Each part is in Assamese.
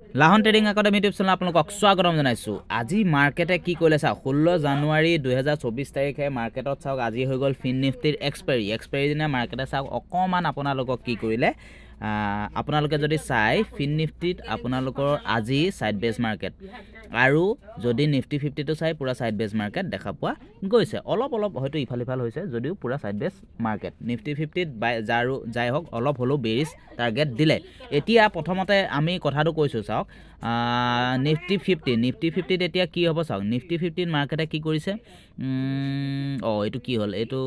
লাহন ট্ৰেডিং একাডেমি ইউটিউব চেনেল আপোনালোকক স্বাগতম জনাইছোঁ। আজি মাৰ্কেটে কি কৰিলে চাওক, 16 জানুৱাৰী 2024 তাৰিখে মাৰ্কেটত চাওক আজি হৈ গ'ল ফিন নিফটিৰ এক্সপাইৰী দিনা মাৰ্কেটে চাওক অকণমান আপোনালোকক কি কৰিলে। আপোনালোকে যদি চাই ফিন নিফটিত আপোনালোকৰ আজি ছাইড বেজ মাৰ্কেট আৰু যদি নিফটি 50টো চাই পূৰা ছাইড বেজ মাৰ্কেট দেখা পোৱা গৈছে। অলপ হয়তো ইফাল সিফাল হৈছে যদিও পূৰা ছাইড বেজ মাৰ্কেট। নিফটি 50ত যাই হওক অলপ হ'লেও বেৰিছ টাৰ্গেট দিলে। এতিয়া প্ৰথমতে আমি কথাটো কৈছোঁ চাওক, নিফটি 50ত এতিয়া কি হ'ব চাওক। নিফটি 50ত মাৰ্কেটে কি কৰিছে, এইটো কি হ'ল, এইটো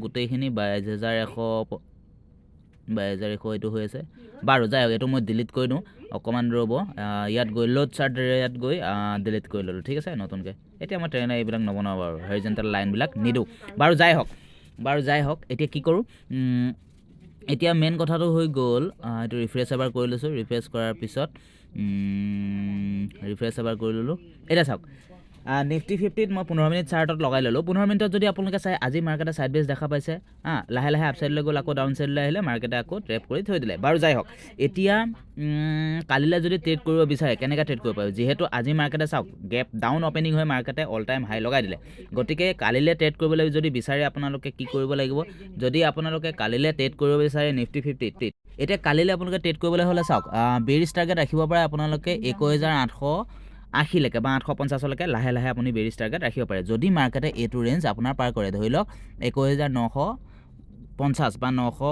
গোটেইখিনি 22,100 এইটো হৈ আছে। বাৰু যাই হওক, এইটো মই ডিলিট কৰি দিওঁ, অকণমান ৰ'ব। ইয়াত গৈ লোড চাৰ্ট ইয়াত গৈ ডিলিট কৰি ল'লোঁ, ঠিক আছে নতুনকৈ। এতিয়া মই ট্ৰেইনাৰ এইবিলাক নবনাওঁ বাৰু, হৰিজেণ্টেল লাইনবিলাক নিদিওঁ। বাৰু যাই হওক এতিয়া কি কৰোঁ। এতিয়া মেইন কথাটো হৈ গ'ল, এইটো ৰিফ্ৰেছ এবাৰ কৰি লৈছোঁ। ৰিফ্ৰেছ কৰাৰ পিছত ৰিফ্ৰেছ এবাৰ কৰি ল'লোঁ। এতিয়া চাওক, নিফটি 50ত মই 15 মিনিট চাৰ্টত লগাই ল'লোঁ। 15 মিনিটত যদি আপোনালোকে চাই আজি মাৰ্কেটে ছাইড বেজ দেখা পাইছে। লাহে লাহে আপছাইডলৈ গ'ল, আকৌ ডাউন ছাইডলৈ আহিলে, মাৰ্কেটে আকৌ ট্ৰেপ কৰি থৈ দিলে। বাৰু যাই হওক, এতিয়া কালিলৈ যদি ট্ৰেড কৰিব বিচাৰে কেনেকৈ ট্ৰেড কৰিব পাৰিব, যিহেতু আজি মাৰ্কেটে চাওক গেপ ডাউন অপেনিং হৈ মাৰ্কেটে অল টাইম হাই লগাই দিলে। গতিকে কালিলৈ ট্ৰেড কৰিবলৈ যদি বিচাৰে আপোনালোকে কি কৰিব লাগিব, যদি আপোনালোকে কালিলৈ ট্ৰেড কৰিব বিচাৰে নিফটি 50ত, এতিয়া কালিলৈ আপোনালোকে ট্ৰেড কৰিবলৈ হ'লে চাওক, বেৰিছ টাৰ্গেট ৰাখিব পাৰে আপোনালোকে 21,880লৈকে বা 850লৈকে লাহে লাহে আপুনি বেৰিছ টাৰ্গেট ৰাখিব পাৰে। যদি মাৰ্কেটে এইটো ৰেঞ্জ আপোনাৰ পাৰ কৰে, ধৰি লওক 21,950 বা 900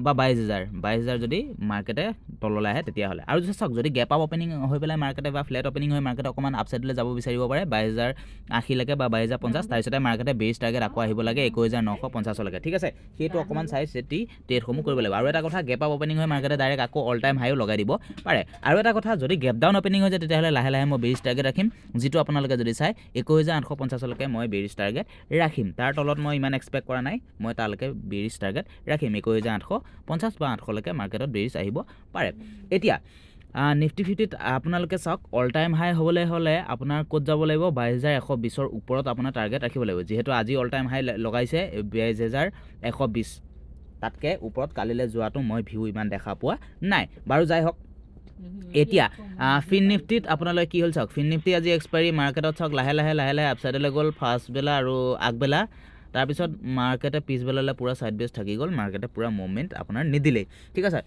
বা 22,000 যদি মাৰ্কেটে তললৈ আহে তেতিয়াহ'লে। আৰু যদি চাওক যদি গেপ আপ অপেনিং হৈ পেলাই মাৰ্কেটে বা ফ্লেট অপেনিং হৈ মাৰ্কেটে অকণমান আপছাইডলৈ যাব বিচাৰিব পাৰে 22,080লৈকে বা 22,050, তাৰপিছতে মাৰ্কেটে বেৰিছ টাৰ্গেট আকৌ আহিব লাগে 21,950লৈকে, ঠিক আছে। সেইটো অকণমান চাই চিতি ট্ৰেডসমূহ কৰিব লাগিব। আৰু এটা কথা, গেপ আপ অপেনিং হৈ মাৰ্কেটে ডাইৰেক্ট আকৌ অল টাইম হাইও লগাই দিব পাৰে। আৰু এটা কথা, যদি গেপ ডাউন অপেনিং হৈ যায় তেতিয়াহ'লে লাহে লাহে মই বেৰিছ টাৰ্গেট ৰাখিম, যিটো আপোনালোকে যদি চাই 21,850লৈকে মই বেৰিছ টাৰ্গেট ৰাখিম। তাৰ তলত মই ইমান এক্সপেক্ট কৰা নাই, মই তালৈকে বেৰিছ টাৰ্গেট ৰাখিম 21,850 বা 800লৈকে মাৰ্কেটত বেৰিছ আহিব পাৰে। এতিয়া নিফটি 50ত আপোনালোকে চাওক অল টাইম হাই হ'বলৈ হ'লে আপোনাৰ ক'ত যাব লাগিব, 22,120ৰ ওপৰত আপোনাৰ টাৰ্গেট ৰাখিব লাগিব। যিহেতু আজি অল টাইম হাই লগাইছে 22,120, তাতকৈ ওপৰত কালিলৈ যোৱাটো মই ভিউ ইমান দেখা পোৱা নাই। বাৰু যাই হওক, এতিয়া ফিন নিফটিত আপোনালোকে কি হ'ল চাওক, ফিন নিফটি আজি এক্সপাইৰী মাৰ্কেটত চাওক লাহে লাহে আপছাইডলৈ গ'ল ফাৰ্ষ্টবেলা আৰু আগবেলা, তাৰপিছত মাৰ্কেটে পিছবেলালৈ পূৰা ছাইড বেজ থাকি গ'ল, মাৰ্কেটে পূৰা মুভমেণ্ট আপোনাৰ নিদিলেই, ঠিক আছে।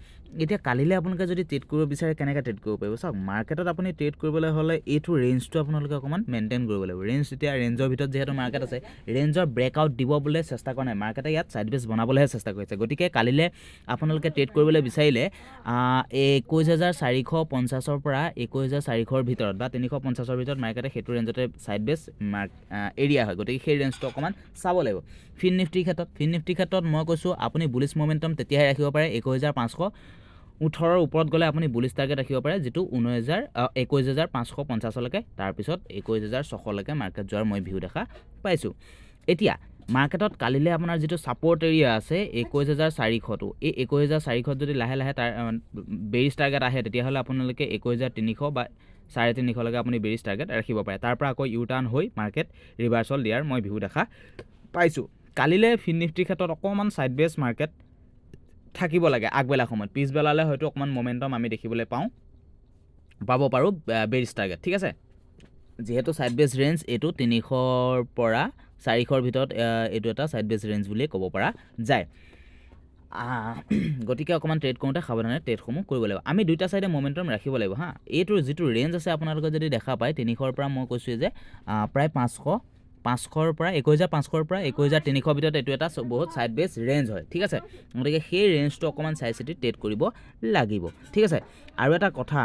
এতিয়া কালিলৈ আপোনালোকে যদি ট্ৰেড কৰিব বিচাৰে কেনেকৈ ট্ৰেড কৰিব পাৰিব চাওক, মাৰ্কেটত আপুনি ট্ৰেড কৰিবলৈ হ'লে এইটো ৰেঞ্জটো আপোনালোকে অকণমান মেইনটেইন কৰিব লাগিব। এতিয়া ৰেঞ্জৰ ভিতৰত যিহেতু মাৰ্কেট আছে, ৰেঞ্জৰ ব্ৰেকআউট দিব বুলি চেষ্টা কৰা নাই, মাৰ্কেটে ইয়াত ছাইড বেজ বনাবলৈহে চেষ্টা কৰিছে। গতিকে কালিলৈ আপোনালোকে ট্ৰেড কৰিবলৈ বিচাৰিলে 21,450ৰ পৰা 21,400ৰ ভিতৰত বা 350ৰ ভিতৰত মাৰ্কেটে সেইটো ৰেঞ্জতে ছাইড বেজ এৰিয়া হয়। গতিকে সেই ৰেঞ্জটো অকণমান চাব লাগিব। ফিন নিফটিৰ ক্ষেত্ৰত মই কৈছোঁ আপুনি বুলিছ মমেণ্টাম তেতিয়াহে ৰাখিব পাৰে 21,518ৰ ওপৰত গ'লে আপুনি বুলিছ টাৰ্গেট ৰাখিব পাৰে, যিটো 21,550লৈকে, তাৰপিছত 21,600লৈকে মাৰ্কেট যোৱাৰ মই ভিউ দেখা পাইছোঁ। এতিয়া মাৰ্কেটত কালিলৈ আপোনাৰ যিটো ছাপৰ্ট এৰিয়া আছে 21,400টো, এই 21,400ত যদি লাহে লাহে তাৰ বেৰিছ টাৰ্গেট আহে তেতিয়াহ'লে আপোনালোকে 21,300 বা 350লৈকে আপুনি বেৰিছ টাৰ্গেট ৰাখিব পাৰে। তাৰ পৰা আকৌ ইউ টাৰ্ণ হৈ মাৰ্কেট ৰিভাৰ্চল দিয়াৰ মই ভিউ দেখা পাইছোঁ। কালিলৈ ফিন নিফটিৰ ক্ষেত্ৰত অকণমান ছাইড বেজ মাৰ্কেট থাকিব লাগে আগবেলা সময়ত, পিছবেলালৈ হয়তো অকণমান মমেণ্টাম আমি দেখিবলৈ পাব পাৰোঁ বেৰিছ টাৰ্গেট, ঠিক আছে। যিহেতু ছাইড বেজ ৰেঞ্জ এইটো 300ৰ পৰা 400ৰ ভিতৰত এইটো এটা ছাইড বেজ ৰেঞ্জ বুলিয়ে ক'ব পৰা যায়। গতিকে অকণমান ট্ৰেড কৰোঁতে সাৱধানে ট্ৰেডসমূহ কৰিব লাগিব। আমি দুইটা ছাইডে মমেণ্টাম ৰাখিব লাগিব এইটোৰ যিটো ৰেঞ্জ আছে আপোনালোকে যদি দেখা পায় 300ৰ পৰা মই কৈছোঁ যে প্ৰায় 500ৰ পৰা 21,500ৰ পৰা 21,300ৰ ভিতৰত এইটো এটা বহুত ছাইড বেজ ৰেঞ্জ হয়, ঠিক আছে। গতিকে সেই ৰেঞ্জটো অকণমান চাই চিতি ট্ৰেড কৰিব লাগিব, ঠিক আছে। আৰু এটা কথা,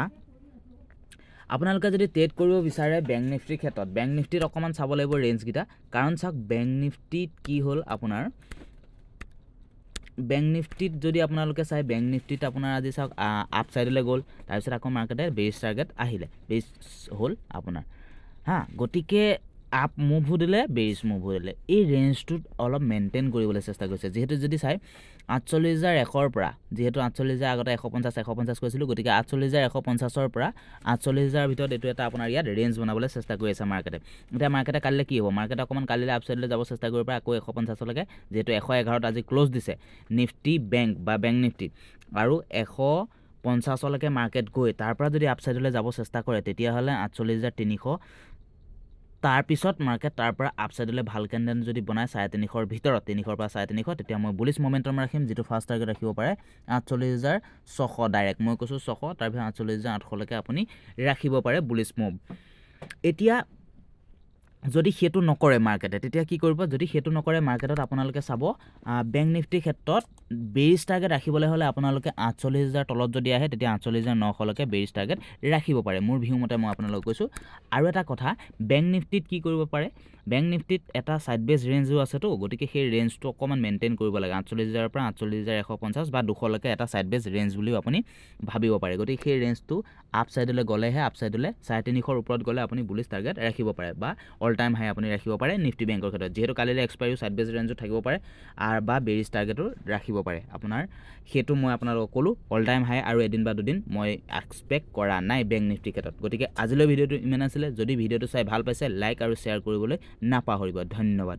আপোনালোকে যদি ট্ৰেড কৰিব বিচাৰে বেংক নিফটিৰ ক্ষেত্ৰত, বেংক নিফটিত অকণমান চাব লাগিব ৰেঞ্জকেইটা। কাৰণ চাওক বেংক নিফটিত কি হ'ল আপোনাৰ, বেংক নিফটিত যদি আপোনালোকে চাই, বেংক নিফটিত আপোনাৰ আজি চাওক আপছাইডলৈ গ'ল, তাৰপিছত আকৌ মাৰ্কেটে বেৰিছ টাৰ্গেট আহিলে, বেৰিছ হ'ল আপোনাৰ গতিকে আপ মুভো দিলে, বেৰিছ মুভো দিলে। এই ৰেঞ্জটোত অলপ মেইনটেইন কৰিবলৈ চেষ্টা কৰিছে। যিহেতু যদি চাই 48,100ৰ পৰা, যিহেতু 48,000 আগতে 150 কৈছিলোঁ, গতিকে 48,150ৰ পৰা 48,000ৰ ভিতৰত এইটো এটা আপোনাৰ ইয়াত ৰেঞ্জ বনাবলৈ চেষ্টা কৰি আছে মাৰ্কেটে। এতিয়া মাৰ্কেটে কালিলৈ কি হ'ব, মাৰ্কেটে অকণমান কালিলৈ আপছাইডলৈ যাব চেষ্টা কৰিব পাৰে আকৌ 150লৈকে, যিহেতু 111ত আজি ক্ল'জ দিছে নিফটি বেংক বা বেংক নিফটি, আৰু 50লৈকে মাৰ্কেট গৈ তাৰ পৰা যদি আপসাইডলৈ যাব চেষ্টা কৰে তেতিয়াহ'লে 48,300 তাৰপিছত মাৰ্কেট তাৰ পৰা আপসাইডলৈ ভাল কেণ্ডেল যদি বনায় 350ৰ ভিতৰত 300ৰ পৰা 350 তেতিয়া মই বুলিছ মোমেণ্টাম ৰাখিম যিটো ফাৰ্ষ্ট টাৰ্গেট ৰাখিব পাৰে 48,600 ডাইৰেক্ট মই কৈছোঁ 600 তাৰপিছত 48,800লৈকে আপুনি ৰাখিব পাৰে বুলিছ মুভ এতিয়া যদি সেইটো নকৰে মাৰ্কেটে তেতিয়া কি কৰিব যদি সেইটো নকৰে মাৰ্কেটত আপোনালোকে চাব বেংক নিফটিৰ ক্ষেত্ৰত বেৰিছ টাৰ্গেট ৰাখিবলৈ হ'লে আপোনালোকে 48,000 তলত যদি আহে তেতিয়া 48,900লৈকে বেৰিছ টাৰ্গেট ৰাখিব পাৰে মোৰ ভিউ মতে মই আপোনালোকক কৈছোঁ আৰু এটা কথা বেংক নিফটিত কি কৰিব পাৰে বেংক নিফটিত এটা সাইডবেজ ৰেঞ্জো আছেতো গতিকে সেই ৰেঞ্জটো অকমান মেইনটেইন কৰিব লাগে 48,000ৰ পৰা 48,150 বা 200লৈকে এটা সাইডবেজ ৰেঞ্জ বুলিও আপুনি ভাবিব পাৰে গতিকে সেই ৰেঞ্জটো আপসাইডলৈ গ'লেহে আপসাইডলৈ 350ৰ ওপৰত গ'লে আপুনি বুলিছ টাৰ্গেট ৰাখিব পাৰে বা অল টাইম হাই আপুনি ৰাখিব পাৰে নিফটি বেংকৰ ক্ষেত্ৰত যিহেতু কালিলৈ এক্সপায়াৰিও সাইডবেজ ৰেঞ্জো থাকিব পাৰে আৰু বা বেৰিছ টাৰ্গেটো ৰাখিব পাৰে আপোনাৰ সেইটো মই আপোনালোকক ক'লোঁ অল টাইম হাই আৰু এদিন বা দুদিন মই এক্সপেক্ট কৰা নাই বেংক নিফটিৰ ক্ষেত্ৰত গতিকে আজিলৈ ভিডিঅ'টো ইমান আছিলে যদি ভিডিঅ'টো চাই ভাল পাইছে লাইক আৰু শ্বেয়াৰ কৰিবলৈ নাপাহৰিব ধন্যবাদ